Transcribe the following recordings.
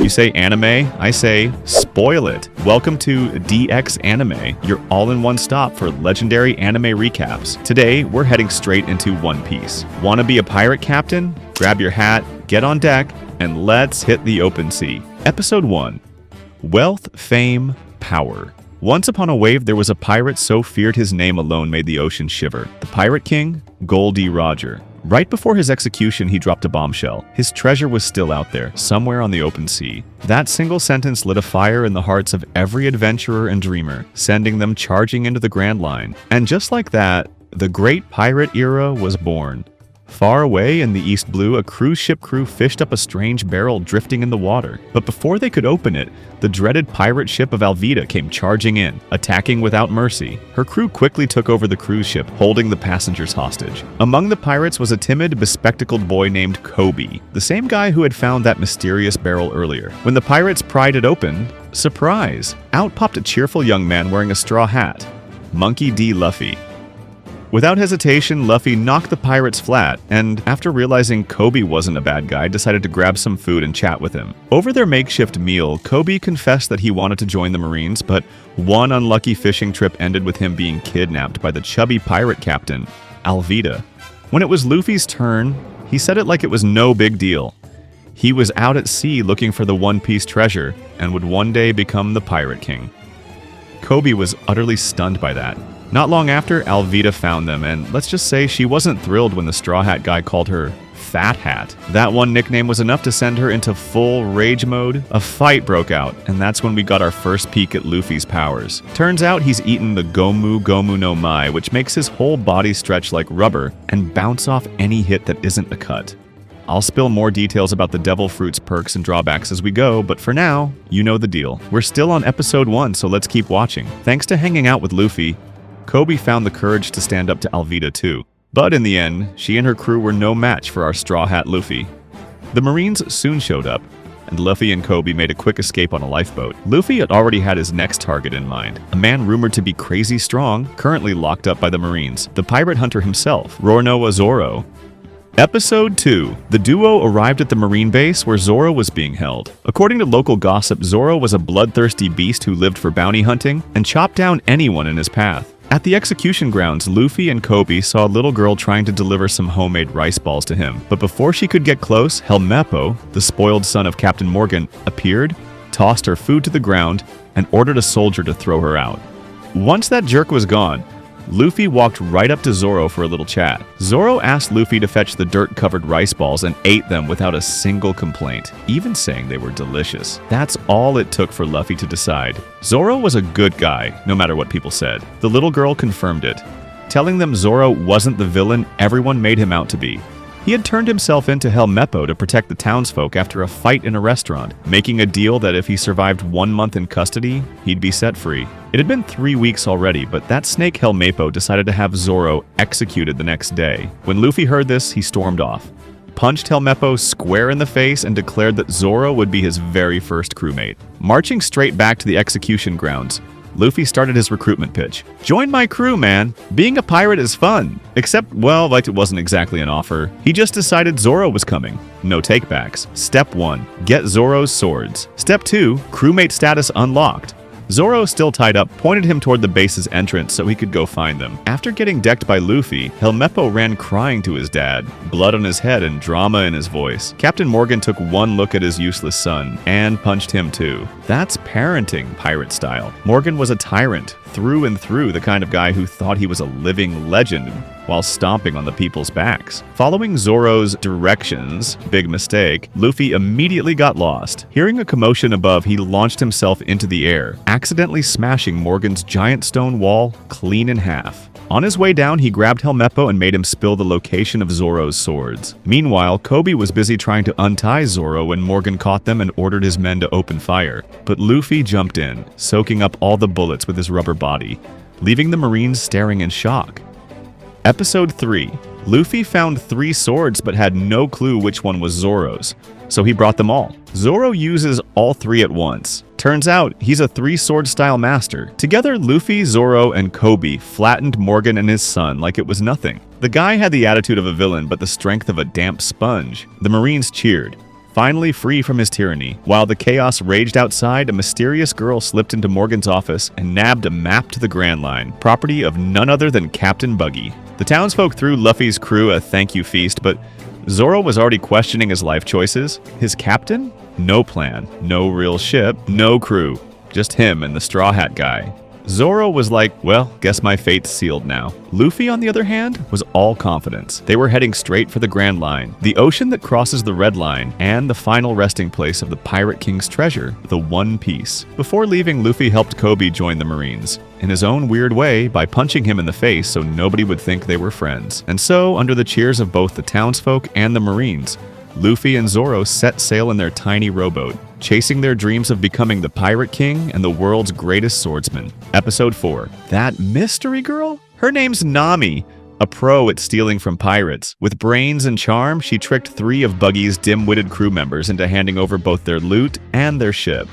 You say anime, I say spoil it. Welcome to DX Anime, your all-in-one stop for legendary anime recaps. Today, we're heading straight into One Piece. Wanna be a pirate captain? Grab your hat, get on deck, and let's hit the open sea. Episode 1. Wealth, Fame, Power. Once upon a wave, there was a pirate so feared his name alone made the ocean shiver. The Pirate King, Gol D. Roger. Right before his execution, he dropped a bombshell. His treasure was still out there, somewhere on the open sea. That single sentence lit a fire in the hearts of every adventurer and dreamer, sending them charging into the Grand Line. And just like that, the Great Pirate Era was born. Far away in the East Blue, a cruise ship crew fished up a strange barrel drifting in the water. But before they could open it, the dreaded pirate ship of Alvida came charging in, attacking without mercy. Her crew quickly took over the cruise ship, holding the passengers hostage. Among the pirates was a timid, bespectacled boy named Koby, the same guy who had found that mysterious barrel earlier. When the pirates pried it open, surprise! Out popped a cheerful young man wearing a straw hat. Monkey D. Luffy. Without hesitation, Luffy knocked the pirates flat, and after realizing Koby wasn't a bad guy, decided to grab some food and chat with him. Over their makeshift meal, Koby confessed that he wanted to join the Marines, but one unlucky fishing trip ended with him being kidnapped by the chubby pirate captain, Alvida. When it was Luffy's turn, he said it like it was no big deal. He was out at sea looking for the One Piece treasure, and would one day become the Pirate King. Koby was utterly stunned by that. Not long after, Alvida found them, and let's just say she wasn't thrilled when the Straw Hat guy called her Fat Hat. That one nickname was enough to send her into full rage mode. A fight broke out, and that's when we got our first peek at Luffy's powers. Turns out he's eaten the Gomu Gomu no Mai, which makes his whole body stretch like rubber and bounce off any hit that isn't a cut. I'll spill more details about the Devil Fruit's perks and drawbacks as we go, but for now, you know the deal. We're still on episode 1, so let's keep watching. Thanks to hanging out with Luffy, Koby found the courage to stand up to Alvida too. But in the end, she and her crew were no match for our Straw Hat Luffy. The Marines soon showed up, and Luffy and Koby made a quick escape on a lifeboat. Luffy had already had his next target in mind, a man rumored to be crazy strong, currently locked up by the Marines, the pirate hunter himself, Roronoa Zoro. Episode 2. The duo arrived at the Marine base where Zoro was being held. According to local gossip, Zoro was a bloodthirsty beast who lived for bounty hunting and chopped down anyone in his path. At the execution grounds, Luffy and Koby saw a little girl trying to deliver some homemade rice balls to him. But before she could get close, Helmeppo, the spoiled son of Captain Morgan, appeared, tossed her food to the ground, and ordered a soldier to throw her out. Once that jerk was gone, Luffy walked right up to Zoro for a little chat. Zoro asked Luffy to fetch the dirt-covered rice balls and ate them without a single complaint, even saying they were delicious. That's all it took for Luffy to decide. Zoro was a good guy, no matter what people said. The little girl confirmed it, telling them Zoro wasn't the villain everyone made him out to be. He had turned himself into Helmeppo to protect the townsfolk after a fight in a restaurant, making a deal that if he survived 1 month in custody, he'd be set free. It had been 3 weeks already, but that snake Helmeppo decided to have Zoro executed the next day. When Luffy heard this, he stormed off, punched Helmeppo square in the face, and declared that Zoro would be his very first crewmate. Marching straight back to the execution grounds, Luffy started his recruitment pitch. Join my crew, man. Being a pirate is fun. Except, well, like it wasn't exactly an offer. He just decided Zoro was coming. No takebacks. Step 1. Get Zoro's swords. Step 2. Crewmate status unlocked. Zoro, still tied up, pointed him toward the base's entrance so he could go find them. After getting decked by Luffy, Helmeppo ran crying to his dad, blood on his head and drama in his voice. Captain Morgan took one look at his useless son, and punched him too. That's parenting, pirate style. Morgan was a tyrant, through and through, the kind of guy who thought he was a living legend while stomping on the people's backs. Following Zoro's directions, big mistake, Luffy immediately got lost. Hearing a commotion above, he launched himself into the air, accidentally smashing Morgan's giant stone wall clean in half. On his way down, he grabbed Helmeppo and made him spill the location of Zoro's swords. Meanwhile, Koby was busy trying to untie Zoro when Morgan caught them and ordered his men to open fire. But Luffy jumped in, soaking up all the bullets with his rubber body, leaving the Marines staring in shock. Episode 3. Luffy found 3 swords but had no clue which one was Zoro's, so he brought them all. Zoro uses all 3 at once. Turns out, he's a 3-sword style master. Together, Luffy, Zoro, and Koby flattened Morgan and his son like it was nothing. The guy had the attitude of a villain but the strength of a damp sponge. The Marines cheered. finally free from his tyranny. While the chaos raged outside, a mysterious girl slipped into Morgan's office and nabbed a map to the Grand Line, property of none other than Captain Buggy. The townsfolk threw Luffy's crew a thank you feast, but Zoro was already questioning his life choices. His captain? No plan, no real ship, no crew. Just him and the Straw Hat guy. Zoro was like, well, guess my fate's sealed now. Luffy, on the other hand, was all confidence. They were heading straight for the Grand Line, the ocean that crosses the Red Line, and the final resting place of the Pirate King's treasure, the One Piece. Before leaving, Luffy helped Koby join the Marines, in his own weird way, by punching him in the face so nobody would think they were friends. And so, under the cheers of both the townsfolk and the Marines, Luffy and Zoro set sail in their tiny rowboat, chasing their dreams of becoming the Pirate King and the world's greatest swordsman. Episode 4. That mystery girl? Her name's Nami, a pro at stealing from pirates. With brains and charm, she tricked 3 of Buggy's dim-witted crew members into handing over both their loot and their ship.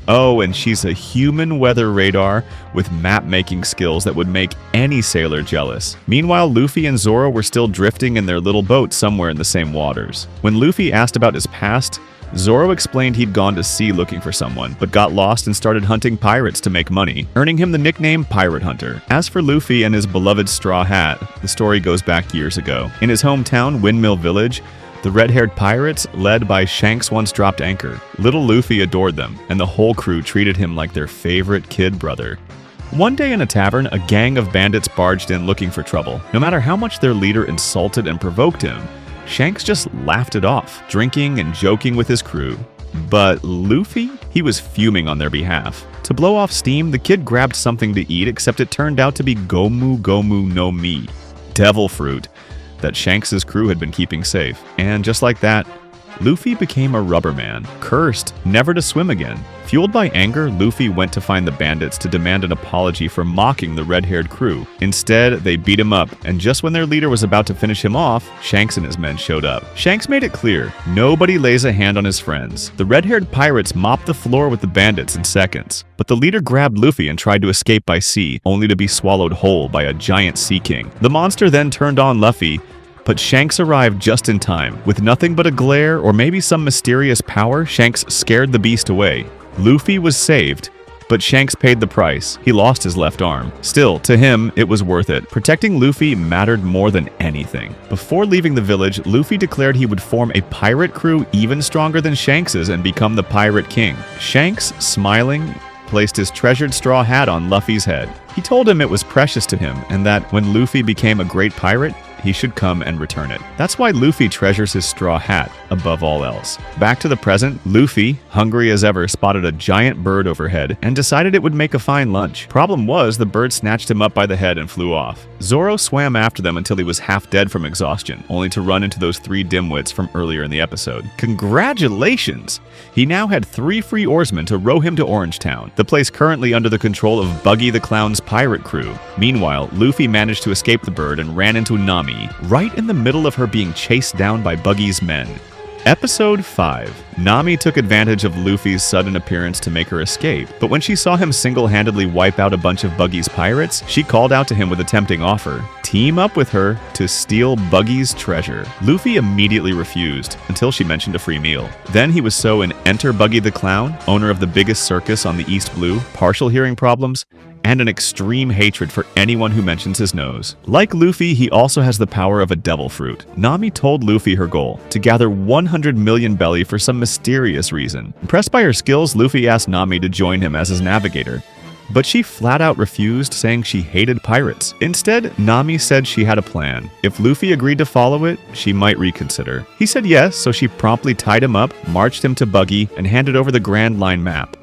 Oh, and she's a human weather radar with map-making skills that would make any sailor jealous. Meanwhile, Luffy and Zoro were still drifting in their little boat somewhere in the same waters. When Luffy asked about his past, Zoro explained he'd gone to sea looking for someone, but got lost and started hunting pirates to make money, earning him the nickname Pirate Hunter. As for Luffy and his beloved Straw Hat, the story goes back years ago. In his hometown, Windmill Village, the red-haired pirates, led by Shanks, once dropped anchor. Little Luffy adored them, and the whole crew treated him like their favorite kid brother. One day in a tavern, a gang of bandits barged in looking for trouble. No matter how much their leader insulted and provoked him, Shanks just laughed it off, drinking and joking with his crew. But Luffy? He was fuming on their behalf. To blow off steam, the kid grabbed something to eat, except it turned out to be Gomu Gomu no Mi, devil fruit, that Shanks' crew had been keeping safe. And just like that, Luffy became a rubber man, cursed never to swim again. Fueled by anger, Luffy went to find the bandits to demand an apology for mocking the red-haired crew. Instead, they beat him up, and just when their leader was about to finish him off, Shanks and his men showed up. Shanks made it clear, nobody lays a hand on his friends. The red-haired pirates mopped the floor with the bandits in seconds, but the leader grabbed Luffy and tried to escape by sea, only to be swallowed whole by a giant sea king. The monster then turned on Luffy, but Shanks arrived just in time. With nothing but a glare or maybe some mysterious power, Shanks scared the beast away. Luffy was saved, but Shanks paid the price. He lost his left arm. Still, to him, it was worth it. Protecting Luffy mattered more than anything. Before leaving the village, Luffy declared he would form a pirate crew even stronger than Shanks's and become the Pirate King. Shanks, smiling, placed his treasured straw hat on Luffy's head. He told him it was precious to him and that when Luffy became a great pirate, he should come and return it. That's why Luffy treasures his straw hat above all else. Back to the present, Luffy, hungry as ever, spotted a giant bird overhead and decided it would make a fine lunch. Problem was, the bird snatched him up by the head and flew off. Zoro swam after them until he was half dead from exhaustion, only to run into those 3 dimwits from earlier in the episode. Congratulations! He now had 3 free oarsmen to row him to Orangetown, the place currently under the control of Buggy the Clown's pirate crew. Meanwhile, Luffy managed to escape the bird and ran into Nami, right in the middle of her being chased down by Buggy's men. Episode 5. Nami took advantage of Luffy's sudden appearance to make her escape, but when she saw him single-handedly wipe out a bunch of Buggy's pirates, she called out to him with a tempting offer: team up with her to steal Buggy's treasure. Luffy immediately refused, until she mentioned a free meal. Then he was so in enter Buggy the Clown, owner of the biggest circus on the East Blue, partial hearing problems, and an extreme hatred for anyone who mentions his nose. Like Luffy, he also has the power of a devil fruit. Nami told Luffy her goal: to gather 100 million belly for some mysterious reason. Impressed by her skills, Luffy asked Nami to join him as his navigator, but she flat out refused, saying she hated pirates. Instead, Nami said she had a plan. If Luffy agreed to follow it, she might reconsider. He said yes, so she promptly tied him up, marched him to Buggy, and handed over the Grand Line map,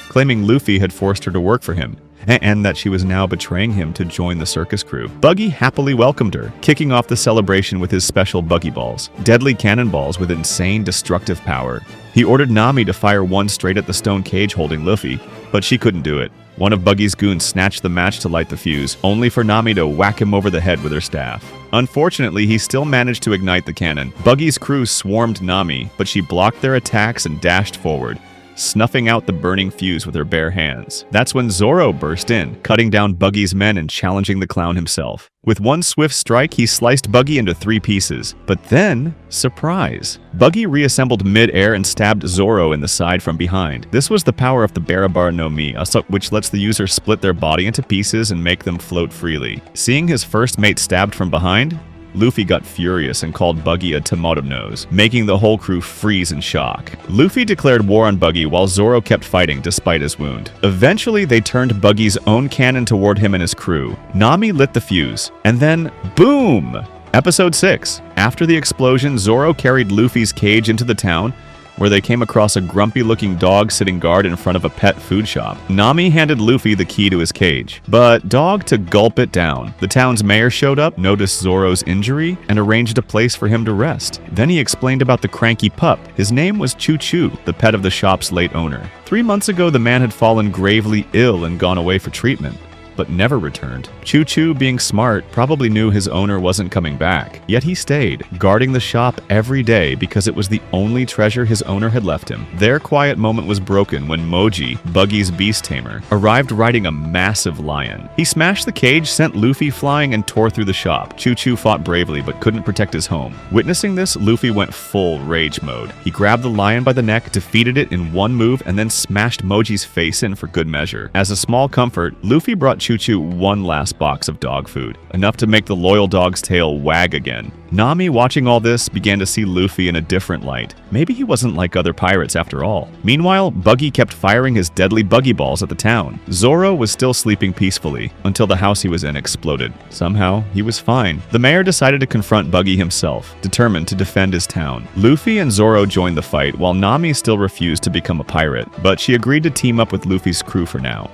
claiming Luffy had forced her to work for him, and that she was now betraying him to join the circus crew. Buggy happily welcomed her, kicking off the celebration with his special Buggy Balls, deadly cannonballs with insane destructive power. He ordered Nami to fire one straight at the stone cage holding Luffy, but she couldn't do it. One of Buggy's goons snatched the match to light the fuse, only for Nami to whack him over the head with her staff. Unfortunately, he still managed to ignite the cannon. Buggy's crew swarmed Nami, but she blocked their attacks and dashed forward, snuffing out the burning fuse with her bare hands. That's when Zoro burst in, cutting down Buggy's men and challenging the clown himself. With one swift strike, he sliced Buggy into 3 pieces. But then, surprise! Buggy reassembled mid-air and stabbed Zoro in the side from behind. This was the power of the Barabar no Mi, which lets the user split their body into pieces and make them float freely. Seeing his first mate stabbed from behind, Luffy got furious and called Buggy a tomato nose, making the whole crew freeze in shock. Luffy declared war on Buggy while Zoro kept fighting despite his wound. Eventually, they turned Buggy's own cannon toward him and his crew. Nami lit the fuse, and then boom! Episode 6. After the explosion, Zoro carried Luffy's cage into the town, where they came across a grumpy-looking dog sitting guard in front of a pet food shop. Nami handed Luffy the key to his cage, but Dog to gulp it down. The town's mayor showed up, noticed Zoro's injury, and arranged a place for him to rest. Then he explained about the cranky pup. His name was Choo Choo, the pet of the shop's late owner. 3 months ago, the man had fallen gravely ill and gone away for treatment, but never returned. Choo Choo, being smart, probably knew his owner wasn't coming back. Yet he stayed, guarding the shop every day because it was the only treasure his owner had left him. Their quiet moment was broken when Moji, Buggy's beast tamer, arrived riding a massive lion. He smashed the cage, sent Luffy flying, and tore through the shop. Choo Choo fought bravely but couldn't protect his home. Witnessing this, Luffy went full rage mode. He grabbed the lion by the neck, defeated it in one move, and then smashed Moji's face in for good measure. As a small comfort, Luffy brought Choo Choo one last box of dog food, enough to make the loyal dog's tail wag again. Nami, watching all this, began to see Luffy in a different light. Maybe he wasn't like other pirates after all. Meanwhile, Buggy kept firing his deadly buggy balls at the town. Zoro was still sleeping peacefully until the house he was in exploded. Somehow, he was fine. The mayor decided to confront Buggy himself, determined to defend his town. Luffy and Zoro joined the fight, while Nami still refused to become a pirate, but she agreed to team up with Luffy's crew for now.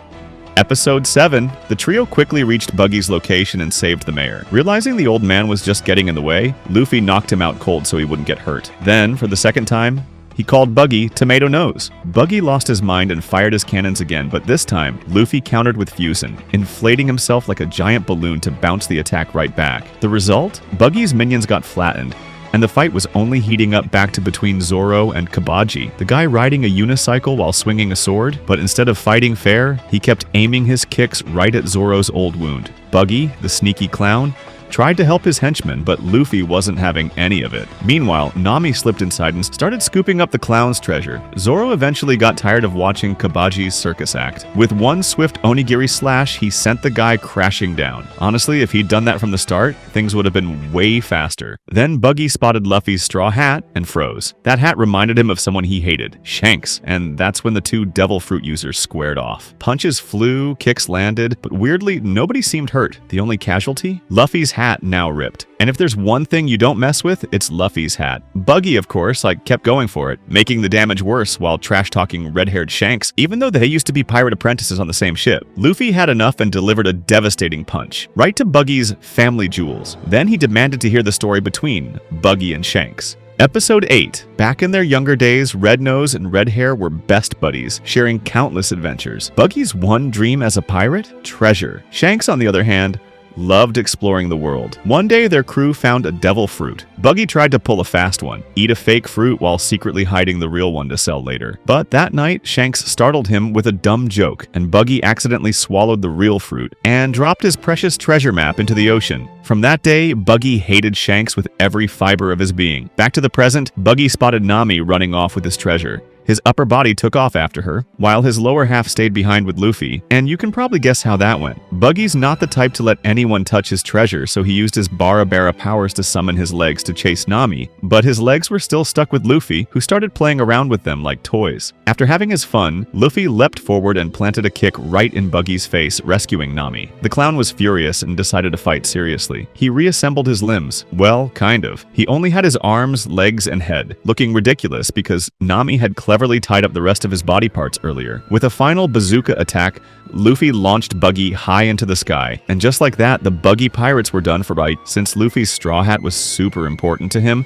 Episode 7. The trio quickly reached Buggy's location and saved the mayor. Realizing the old man was just getting in the way, Luffy knocked him out cold so he wouldn't get hurt. Then, for the second time, he called Buggy Tomato Nose. Buggy lost his mind and fired his cannons again, but this time, Luffy countered with Fusen, inflating himself like a giant balloon to bounce the attack right back. The result? Buggy's minions got flattened, and the fight was only heating up back to between Zoro and Kabaji, the guy riding a unicycle while swinging a sword, but instead of fighting fair, he kept aiming his kicks right at Zoro's old wound. Buggy, the sneaky clown, tried to help his henchmen, but Luffy wasn't having any of it. Meanwhile, Nami slipped inside and started scooping up the clown's treasure. Zoro eventually got tired of watching Kabaji's circus act. With one swift onigiri slash, he sent the guy crashing down. Honestly, if he'd done that from the start, things would have been way faster. Then Buggy spotted Luffy's straw hat and froze. That hat reminded him of someone he hated, Shanks, and that's when the two devil fruit users squared off. Punches flew, kicks landed, but weirdly, nobody seemed hurt. The only casualty? Luffy's hat now ripped. And if there's one thing you don't mess with, it's Luffy's hat. Buggy, of course, kept going for it, making the damage worse while trash-talking red-haired Shanks, even though they used to be pirate apprentices on the same ship. Luffy had enough and delivered a devastating punch, right to Buggy's family jewels. Then he demanded to hear the story between Buggy and Shanks. Episode 8. Back in their younger days, Red Nose and Red Hair were best buddies, sharing countless adventures. Buggy's one dream as a pirate? Treasure. Shanks, on the other hand, loved exploring the world. One day, their crew found a devil fruit. Buggy tried to pull a fast one, eat a fake fruit while secretly hiding the real one to sell later. But that night, Shanks startled him with a dumb joke, and Buggy accidentally swallowed the real fruit and dropped his precious treasure map into the ocean. From that day, Buggy hated Shanks with every fiber of his being. Back to the present, Buggy spotted Nami running off with his treasure. His upper body took off after her, while his lower half stayed behind with Luffy, and you can probably guess how that went. Buggy's not the type to let anyone touch his treasure, so he used his Barabara powers to summon his legs to chase Nami, but his legs were still stuck with Luffy, who started playing around with them like toys. After having his fun, Luffy leapt forward and planted a kick right in Buggy's face, rescuing Nami. The clown was furious and decided to fight seriously. He reassembled his limbs. Well, kind of. He only had his arms, legs, and head, looking ridiculous because Nami had cleverly tied up the rest of his body parts earlier. With a final bazooka attack, Luffy launched Buggy high into the sky, and just like that, the Buggy pirates were done for. Since Luffy's straw hat was super important to him,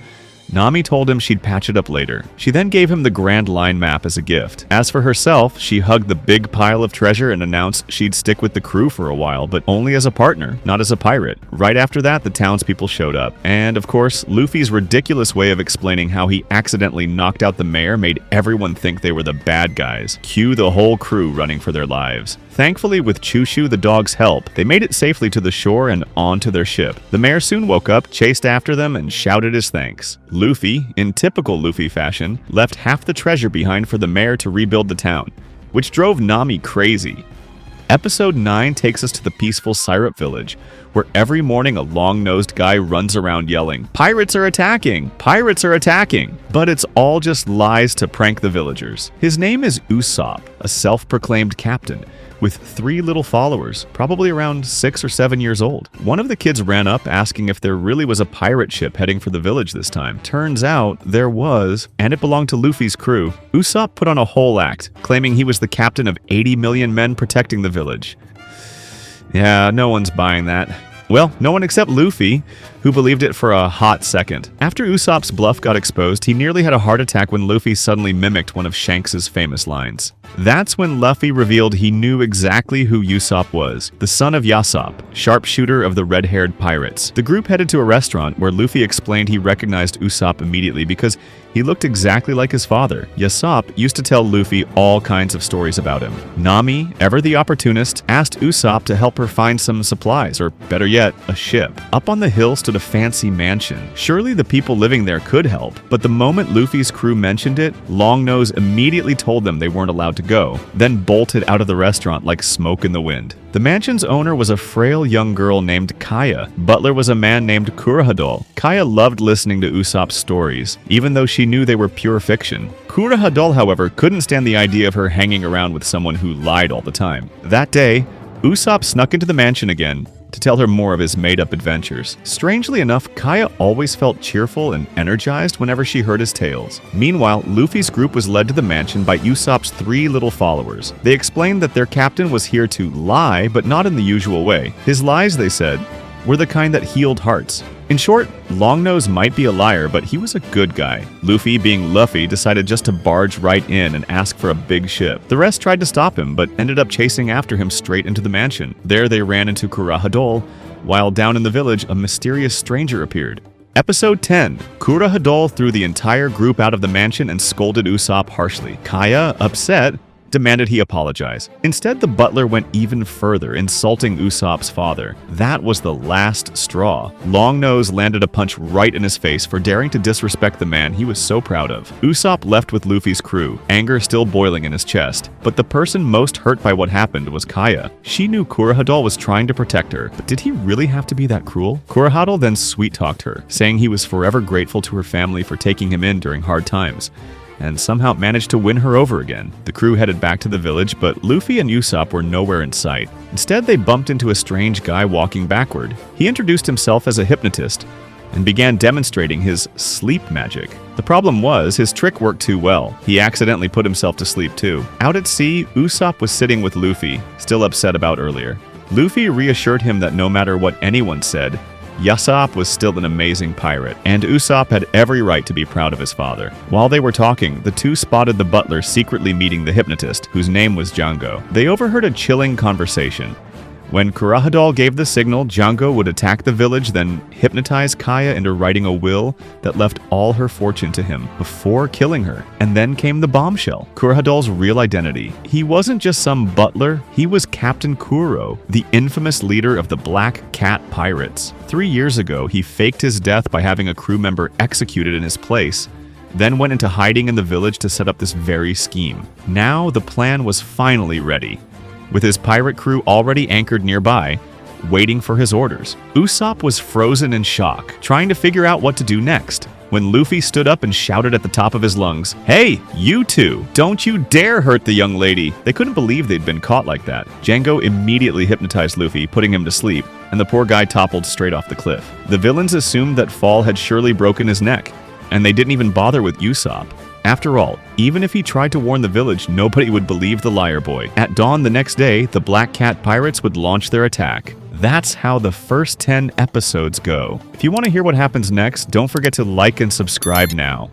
Nami told him she'd patch it up later. She then gave him the Grand Line map as a gift. As for herself, she hugged the big pile of treasure and announced she'd stick with the crew for a while, but only as a partner, not as a pirate. Right after that, the townspeople showed up. And of course, Luffy's ridiculous way of explaining how he accidentally knocked out the mayor made everyone think they were the bad guys. Cue the whole crew running for their lives. Thankfully, with Chushu the dog's help, they made it safely to the shore and onto their ship. The mayor soon woke up, chased after them, and shouted his thanks. Luffy, in typical Luffy fashion, left half the treasure behind for the mayor to rebuild the town, which drove Nami crazy. Episode 9 takes us to the peaceful Syrup Village, where every morning a long-nosed guy runs around yelling, "Pirates are attacking! Pirates are attacking!" But it's all just lies to prank the villagers. His name is Usopp, a self-proclaimed captain, with 3 little followers, probably around 6 or 7 years old. One of the kids ran up asking if there really was a pirate ship heading for the village this time. Turns out there was, and it belonged to Luffy's crew. Usopp put on a whole act, claiming he was the captain of 80 million men protecting the village. Yeah, no one's buying that. Well, no one except Luffy, who believed it for a hot second. After Usopp's bluff got exposed, he nearly had a heart attack when Luffy suddenly mimicked one of Shanks' famous lines. That's when Luffy revealed he knew exactly who Usopp was, the son of Yasopp, sharpshooter of the red-haired pirates. The group headed to a restaurant where Luffy explained he recognized Usopp immediately because he looked exactly like his father. Yasopp used to tell Luffy all kinds of stories about him. Nami, ever the opportunist, asked Usopp to help her find some supplies, or better yet, a ship. Up on the hill stood a fancy mansion. Surely the people living there could help, but the moment Luffy's crew mentioned it, Longnose immediately told them they weren't allowed to go, then bolted out of the restaurant like smoke in the wind. The mansion's owner was a frail young girl named Kaya. Butler was a man named Kurohadol. Kaya loved listening to Usopp's stories, even though she knew they were pure fiction. Kurohadol, however, couldn't stand the idea of her hanging around with someone who lied all the time. That day, Usopp snuck into the mansion again to tell her more of his made-up adventures. Strangely enough, Kaya always felt cheerful and energized whenever she heard his tales. Meanwhile, Luffy's group was led to the mansion by Usopp's 3 little followers. They explained that their captain was here to lie, but not in the usual way. His lies, they said, were the kind that healed hearts. In short, Longnose might be a liar, but he was a good guy. Luffy, being Luffy, decided just to barge right in and ask for a big ship. The rest tried to stop him, but ended up chasing after him straight into the mansion. There they ran into Kurohadol, while down in the village, a mysterious stranger appeared. Episode 10. Kurohadol threw the entire group out of the mansion and scolded Usopp harshly. Kaya, upset, demanded he apologize. Instead, the butler went even further, insulting Usopp's father. That was the last straw. Longnose landed a punch right in his face for daring to disrespect the man he was so proud of. Usopp left with Luffy's crew, anger still boiling in his chest. But the person most hurt by what happened was Kaya. She knew Kurohadol was trying to protect her, but did he really have to be that cruel? Kurohadol then sweet-talked her, saying he was forever grateful to her family for taking him in during hard times, and somehow managed to win her over again. The crew headed back to the village, but Luffy and Usopp were nowhere in sight. Instead, they bumped into a strange guy walking backward. He introduced himself as a hypnotist and began demonstrating his sleep magic. The problem was, his trick worked too well. He accidentally put himself to sleep too. Out at sea, Usopp was sitting with Luffy, still upset about earlier. Luffy reassured him that no matter what anyone said, Yasopp was still an amazing pirate, and Usopp had every right to be proud of his father. While they were talking, the two spotted the butler secretly meeting the hypnotist, whose name was Django. They overheard a chilling conversation. When Kurohadol gave the signal, Django would attack the village, then hypnotize Kaya into writing a will that left all her fortune to him before killing her. And then came the bombshell, Kurohadol's real identity. He wasn't just some butler, he was Captain Kuro, the infamous leader of the Black Cat Pirates. 3 years ago, he faked his death by having a crew member executed in his place, then went into hiding in the village to set up this very scheme. Now the plan was finally ready, with his pirate crew already anchored nearby, waiting for his orders. Usopp was frozen in shock, trying to figure out what to do next, when Luffy stood up and shouted at the top of his lungs, "Hey, you two! Don't you dare hurt the young lady!" They couldn't believe they'd been caught like that. Django immediately hypnotized Luffy, putting him to sleep, and the poor guy toppled straight off the cliff. The villains assumed that Fall had surely broken his neck, and they didn't even bother with Usopp. After all, even if he tried to warn the village, nobody would believe the liar boy. At dawn the next day, the Black Cat Pirates would launch their attack. that's how the first 10 episodes go. If you want to hear what happens next, don't forget to like and subscribe now.